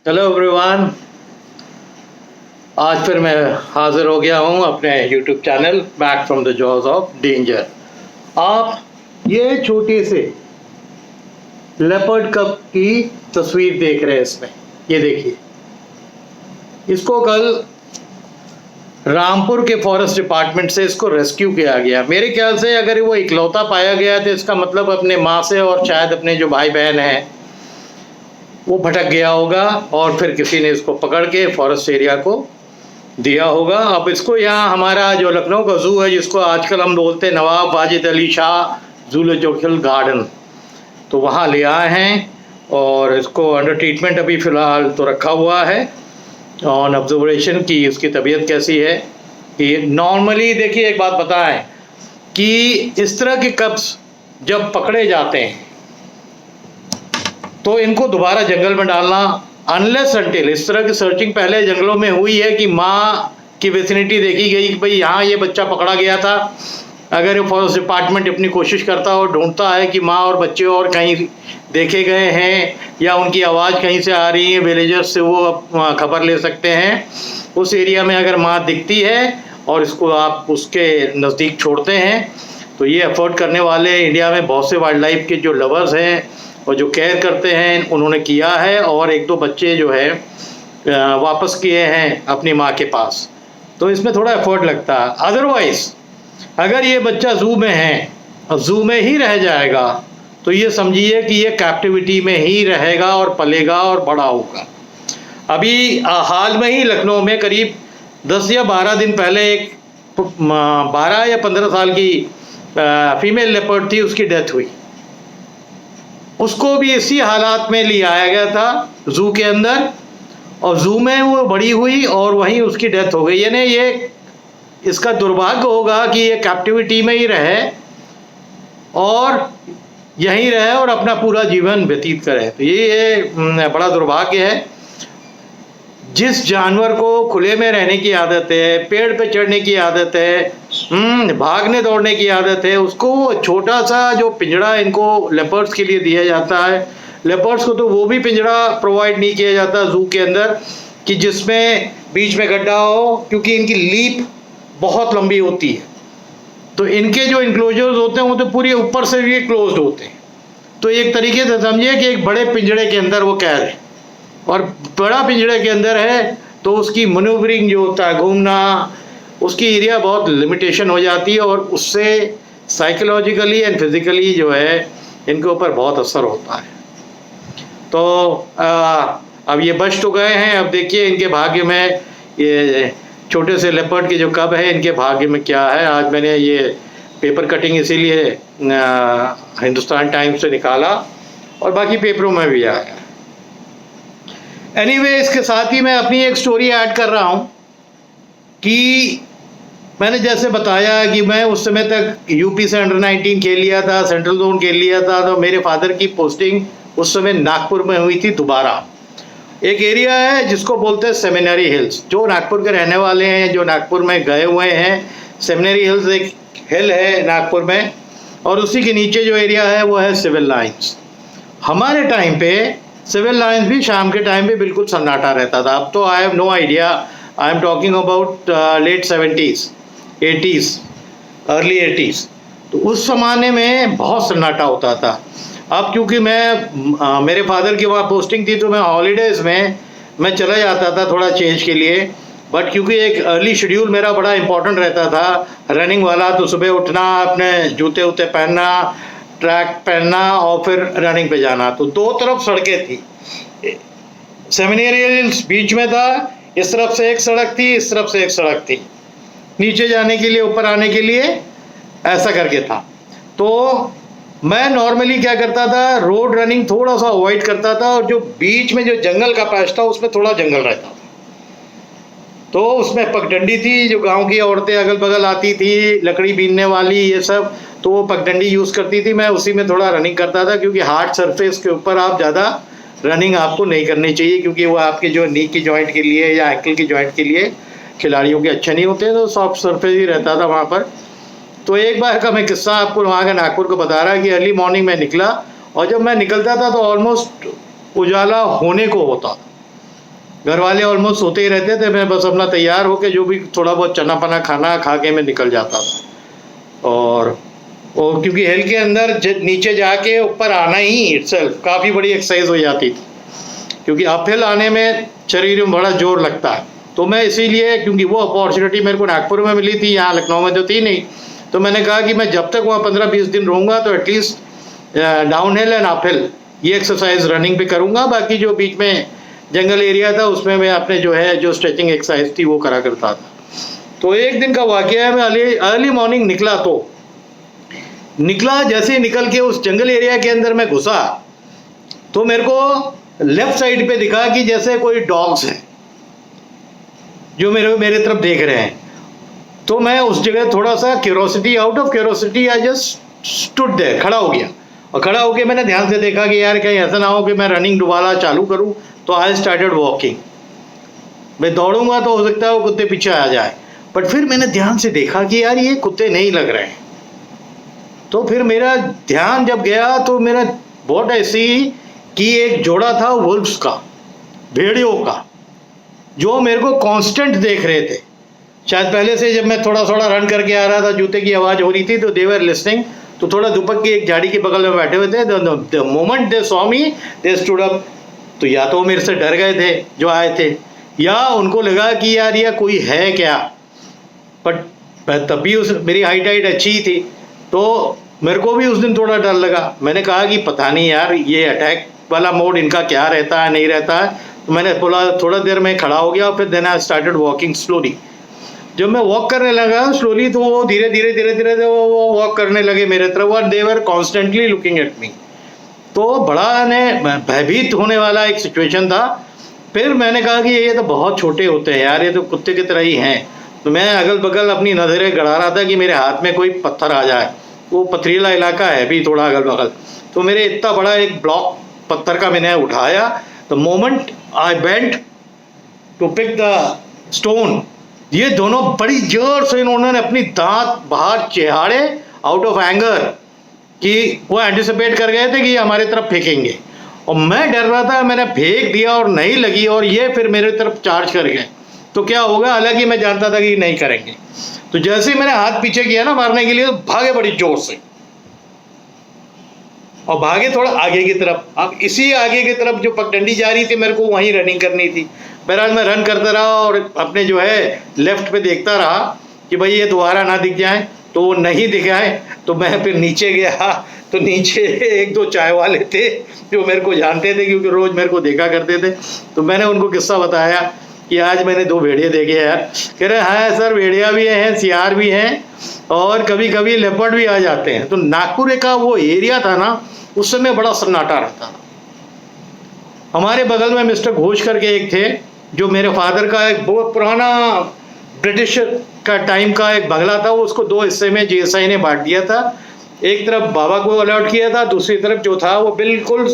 Hello everyone. आज फिर मैं हाजिर हो गया हूँ अपने YouTube channel back from the jaws of danger. आप ये छोटे से लेपर्ड कप की तस्वीर देख रहे हैं इसमें, ये देखिए। इसको कल रामपुर के फॉरेस्ट डिपार्टमेंट से इसको रेस्क्यू किया गया। मेरे ख्याल से अगर वो इकलौता पाया गया तो इसका मतलब अपने माँ से और शायद अपने जो भाई बहन हैं वो भटक गया होगा और फिर किसी ने इसको पकड़ के फॉरेस्ट एरिया को दिया होगा। अब इसको यहाँ हमारा जो लखनऊ का जू है, जिसको आजकल हम बोलते हैं नवाब वाजिद अली शाह जूलॉजिकल गार्डन, तो वहाँ ले आए हैं और इसको अंडर ट्रीटमेंट अभी फ़िलहाल तो रखा हुआ है ऑन ऑब्जर्वेशन की उसकी तबीयत कैसी है। कि नॉर्मली देखिए, एक बात बताएं कि इस तरह के कप्स जब पकड़े जाते हैं तो इनको दोबारा जंगल में डालना, अनलेस अनटिल इस तरह की सर्चिंग पहले जंगलों में हुई है कि माँ की विसिनिटी देखी गई कि भाई यहाँ ये बच्चा पकड़ा गया था। अगर फॉरेस्ट डिपार्टमेंट अपनी कोशिश करता और ढूंढता है कि माँ और बच्चे और कहीं देखे गए हैं या उनकी आवाज़ कहीं से आ रही है विलेजर्स से, वो खबर ले सकते हैं। उस एरिया में अगर माँ दिखती है और इसको आप उसके नज़दीक छोड़ते हैं तो ये एफर्ट करने वाले इंडिया में बहुत से वाइल्ड लाइफ के जो लवर्स हैं और जो केयर करते हैं उन्होंने किया है, और एक दो बच्चे जो है वापस किए हैं अपनी माँ के पास। तो इसमें थोड़ा एफर्ट लगता है। अदरवाइज अगर ये बच्चा जू में है और जू में ही रह जाएगा तो ये समझिए कि ये कैप्टिविटी में ही रहेगा और पलेगा और बड़ा होगा। अभी हाल में ही लखनऊ में करीब 10 या 12 दिन पहले एक 12 या 15 साल की फीमेल लेपर्ड थी, उसकी डेथ हुई। उसको भी इसी हालात में ले आया गया था जू के अंदर, और जू में वो बड़ी हुई और वहीं उसकी डेथ हो गई। यानी ये इसका दुर्भाग्य होगा कि ये कैप्टिविटी में ही रहे और यहीं रहे और अपना पूरा जीवन व्यतीत करे। तो ये बड़ा दुर्भाग्य है। जिस जानवर को खुले में रहने की आदत है, पेड़ पे चढ़ने की आदत है, भागने दौड़ने की आदत है, उसको छोटा सा जो पिंजड़ा इनको लेपर्ड्स के लिए दिया जाता है, लेपर्ड्स को तो वो भी पिंजड़ा प्रोवाइड नहीं किया जाता जू के अंदर कि जिसमें बीच में गड्ढा हो, क्योंकि इनकी लीप बहुत लंबी होती है। तो इनके जो इंक्लोजर्स होते हैं वो तो पूरी ऊपर से भी क्लोज्ड होते हैं। तो एक तरीके से समझिए कि एक बड़े पिंजड़े के अंदर वो कैद है, और बड़ा पिंजड़े के अंदर है तो उसकी मनूवरिंग जो होता है, घूमना, उसकी एरिया बहुत लिमिटेशन हो जाती है और उससे साइकोलॉजिकली एंड फिज़िकली जो है इनके ऊपर बहुत असर होता है। तो अब ये बच तो गए हैं। अब देखिए इनके भाग्य में, ये छोटे से लेपर्ड के जो कब है इनके भाग्य में क्या है। आज मैंने ये पेपर कटिंग इसीलिए हिंदुस्तान टाइम्स से निकाला और बाकी पेपरों में भी आया। एनीवे, इसके साथ ही मैं अपनी एक स्टोरी ऐड कर रहा हूँ कि मैंने जैसे बताया कि मैं उस समय तक यूपी से अंडर 19 खेल लिया था, सेंट्रल जोन खेल लिया था। तो मेरे फादर की पोस्टिंग उस समय नागपुर में हुई थी दोबारा। एक एरिया है जिसको बोलते हैं सेमिनरी हिल्स। जो नागपुर के रहने वाले हैं, जो नागपुर में गए हुए हैं, सेमिनरी हिल्स एक हिल है नागपुर में, और उसी के नीचे जो एरिया है वो है सिविल लाइन्स। हमारे टाइम पे सिविल लाइन्स भी शाम के टाइम पे बिल्कुल सन्नाटा रहता था। अब तो I have no idea, I am talking about late 70s, 80s, early 80s। तो उस ज़माने में बहुत सन्नाटा होता था। अब क्योंकि मैं मेरे फादर की वहाँ पोस्टिंग थी तो मैं हॉलीडेज़ में मैं चला जाता था थोड़ा चेंज के लिए। बट क्योंकि एक अर्ली शेड्यूल मेरा बड़ा इंपॉर्टेंट रहता था, रनिंग वाला, तो सुबह उठना, अपने जूते वूते पहनना, ट्रैक पहनना और फिर रनिंग पे जाना। तो दो तरफ सड़कें थी, सेमिनरी हिल्स बीच में था, इस तरफ से एक सड़क थी, इस तरफ से एक सड़क थी, नीचे जाने के लिए, ऊपर आने के लिए, ऐसा करके था। तो मैं नॉर्मली क्या करता था, रोड रनिंग थोड़ा सा अवॉइड करता था, और जो बीच में जो जंगल का पैच था उसमें थोड़ा जंगल रहता था। तो उसमें पगडंडी थी, जो गांव की औरतें अगल बगल आती थी, लकड़ी बीनने वाली, ये सब, तो वो पगडंडी यूज़ करती थी। मैं उसी में थोड़ा रनिंग करता था, क्योंकि हार्ड सरफेस के ऊपर आप ज़्यादा रनिंग आपको नहीं करनी चाहिए, क्योंकि वो आपके जो नी की जॉइंट के लिए या एंकल की जॉइंट के लिए खिलाड़ियों के अच्छे नहीं होते। तो सॉफ्ट सरफेस ही रहता था वहाँ पर। तो एक बार का मैं किस्सा आपको वहाँ का नागपुर को बता रहा कि अर्ली मॉर्निंग में निकला, और जब मैं निकलता था तो ऑलमोस्ट उजाला होने को होता था। घर वाले ऑलमोस्ट सोते ही रहते थे, मैं बस अपना तैयार होके जो भी थोड़ा बहुत चना पना खाना खा के मैं निकल जाता था। और क्योंकि हिल के अंदर नीचे जाके ऊपर आना ही इटसेल्फ काफ़ी बड़ी एक्सरसाइज हो जाती थी, क्योंकि अपहिल आने में शरीर में बड़ा जोर लगता है। तो मैं इसीलिए, क्योंकि वो अपॉर्चुनिटी मेरे को नागपुर में मिली थी, यहाँ लखनऊ में तो थी नहीं, तो मैंने कहा कि मैं जब तक वहाँ 15-20 दिन रहूँगा तो at least down hill and uphill ये एक्सरसाइज रनिंग पे करूँगा। बाकी जो बीच में जंगल एरिया था उसमें मैं अपने जो स्ट्रेचिंग एक्सरसाइज थी वो करा करता था। तो एक दिन का वाकया है, मैं अर्ली मॉर्निंग निकला, जैसे ही निकल के उस जंगल एरिया के अंदर मैं घुसा तो मेरे को लेफ्ट साइड पे दिखा कि जैसे कोई डॉग्स हैं जो मेरे तरफ देख रहे हैं। तो मैं उस जगह थोड़ा सा out of curiosity I just stood there, खड़ा हो गया। और खड़ा होकर मैंने ध्यान से देखा कि यार कहीं ऐसा ना हो कि मैं रनिंग दोबारा चालू करूं। तो आई स्टार्टेड वॉकिंग। मैं दौड़ूंगा तो हो सकता है वो कुत्ते पीछे आ जाए, बट फिर मैंने ध्यान से देखा कि यार ये कुत्ते नहीं लग रहे हैं। तो फिर मेरा ध्यान जब गया तो मेरा बहुत ऐसी कि एक जोड़ा था वुल्फ्स का, भेड़ियों का, जो मेरे को कांस्टेंट देख रहे थे। शायद पहले से जब मैं थोड़ा थोड़ा रन करके आ रहा था, जूते की आवाज़ हो रही थी, तो दे वर लिसनिंग। तो थोड़ा दुपक की एक झाड़ी के बगल में बैठे हुए थे। The moment they saw me they stood up. तो या तो मेरे से डर गए थे जो आए थे, या उनको लगा कि यार ये कोई है क्या। बट तब भी मेरी हाइट अच्छी थी, तो मेरे को भी उस दिन थोड़ा डर लगा। मैंने कहा कि पता नहीं यार ये अटैक वाला मोड इनका क्या रहता है, नहीं रहता है। तो मैंने बोला, थोड़ा देर में खड़ा हो गया और फिर then I started walking slowly. जब मैं वॉक करने लगा स्लोली, तो वो धीरे धीरे वो वॉक करने लगे मेरे तरफ, और they were constantly looking at me. तो बड़ा भयभीत होने वाला एक सिचुएशन था। फिर मैंने कहा कि ये तो बहुत छोटे होते हैं यार, ये तो कुत्ते की तरह ही हैं। तो मैं अगल बगल अपनी नज़रें गड़ा रहा था कि मेरे हाथ में कोई पत्थर आ जाए। वो पथरीला इलाका है भी थोड़ा अगल बगल। तो मेरे इतना बड़ा एक ब्लॉक पत्थर का मैंने उठाया। The moment I bent to pick the stone, ये दोनों बड़ी जोर से इन्होंने अपनी दांत बाहर चिहाड़े आउट ऑफ एंगर, कि वो एंटिसिपेट कर गए थे कि हमारे तरफ फेंकेंगे। और मैं डर रहा था, मैंने फेंक दिया और नहीं लगी, और ये फिर मेरे तरफ चार्ज कर गए। तो क्या होगा, हालांकि मैं जानता था कि नहीं करेंगे। तो जैसे ही मैंने हाथ पीछे किया ना मारने के लिए, तो भागे बड़ी जोर से, और भागे थोड़ा आगे की तरफ। अब इसी आगे की तरफ जो पगडंडी जा रही थी, मेरे को वहीं रनिंग करनी थी। बहरहाल मैं रन करता रहा और अपने लेफ्ट पे देखता रहा कि भाई ये दोबारा ना दिख जाए। तो वो नहीं दिखाए तो मैं फिर नीचे गया। तो नीचे एक दो चाय वाले थे जो मेरे को जानते थे, क्योंकि रोज मेरे को देखा करते थे। तो मैंने उनको किस्सा बताया कि आज मैंने 2 भेड़िए देखे यार। कह रहे हाँ सर, भेड़िया भी हैं, सियार भी हैं, और कभी कभी लेपर्ड भी आ जाते हैं। तो नागपुर का वो एरिया था ना, उस समय बड़ा सन्नाटा रहता था। हमारे बगल में मिस्टर घोष करके एक थे, जो मेरे फादर का एक बहुत पुराना ब्रिटिश का टाइम का एक बंगला था। वो उसको 2 हिस्से में जीएसआई ने बांट दिया था। एक तरफ बाबा को अलॉट किया था, दूसरी तरफ जो था वो बिल्कुल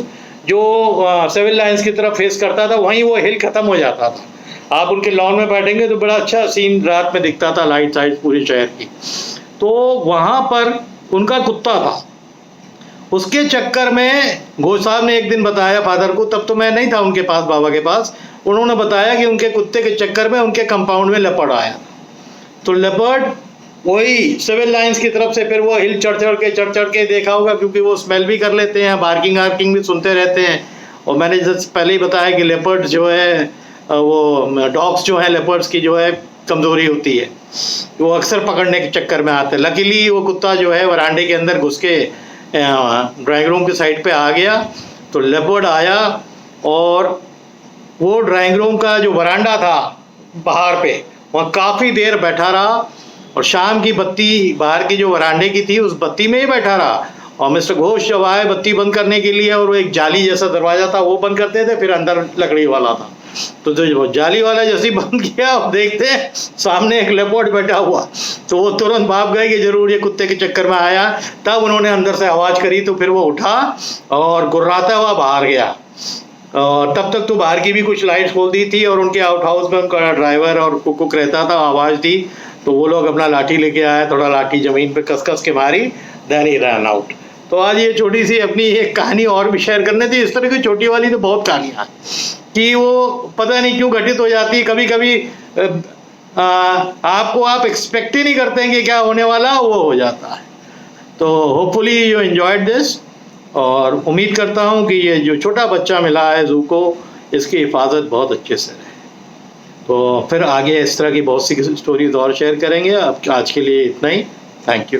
जो सिविल लाइन्स की तरफ फेस करता था, वहीं वो हिल खत्म हो जाता था। आप उनके लॉन में बैठेंगे तो बड़ा अच्छा सीन रात में दिखता था, लाइट साइड पूरे शहर की। तो वहाँ पर उनका कुत्ता था। उसके चक्कर में घोष साहब ने एक दिन बताया फादर को, तब तो मैं नहीं था उनके पास, बाबा के पास। उन्होंने बताया कि उनके कुत्ते के चक्कर में उनके कंपाउंड में लेपर्ड आया। तो लेपर्ड वही सिविल लाइन्स की तरफ से फिर वो हिल चढ़ चढ़ के देखा होगा, क्योंकि वो स्मेल भी कर लेते हैं, बार्किंग आर्किंग भी सुनते रहते हैं। और मैंने जैसे पहले ही बताया कि लेपर्ड जो है, वो डॉग्स जो है लेपर्ड्स की जो है कमज़ोरी होती है, वो अक्सर पकड़ने के चक्कर में आते हैं। लकीली वो कुत्ता जो है वरांडे के अंदर घुस के ड्राइंग रूम की साइड पे आ गया। तो लेपर्ड आया और वो ड्राइंग रूम का जो वरांडा था बाहर पे, वहाँ काफ़ी देर बैठा रहा। और शाम की बत्ती बाहर की जो वरांडे की थी, उस बत्ती में ही बैठा रहा। और मिस्टर घोष जब आए बत्ती बंद करने के लिए, और वो एक जाली जैसा दरवाज़ा था वो बंद करते थे, फिर अंदर लकड़ी वाला था। तो जो जाली वाला जैसे ही बंद किया, और देखते सामने एक लेपर्ड बैठा हुआ, तो वो तुरंत भाग गए कि जरूर ये कुत्ते के चक्कर में आया। तब उन्होंने अंदर से आवाज़ करी, तो फिर वो उठा और गुर्राता हुआ बाहर गया। और तब तक तो बाहर की भी कुछ लाइट्स खोल दी थी, और उनके आउट हाउस में उनका ड्राइवर और कुक रहता था। आवाज़ दी तो वो लोग अपना लाठी लेके आए, थोड़ा लाठी ज़मीन पे कस के मारी, देन ही रन आउट। तो आज ये छोटी सी अपनी एक कहानी और भी शेयर करनी थी। इस तरह की छोटी वाली तो बहुत कहानियाँ हैं। कि वो पता नहीं क्यों घटित हो जाती है। कभी कभी आपको आप एक्सपेक्ट ही नहीं करते हैं कि क्या होने वाला, वो हो जाता है। तो होपफुली यू एंजॉयड दिस, और उम्मीद करता हूँ कि ये जो छोटा बच्चा मिला है जू को, इसकी हिफाजत बहुत अच्छे से रहे। तो फिर आगे इस तरह की बहुत सी स्टोरीज और शेयर करेंगे। अब आज के लिए इतना ही। Thank you.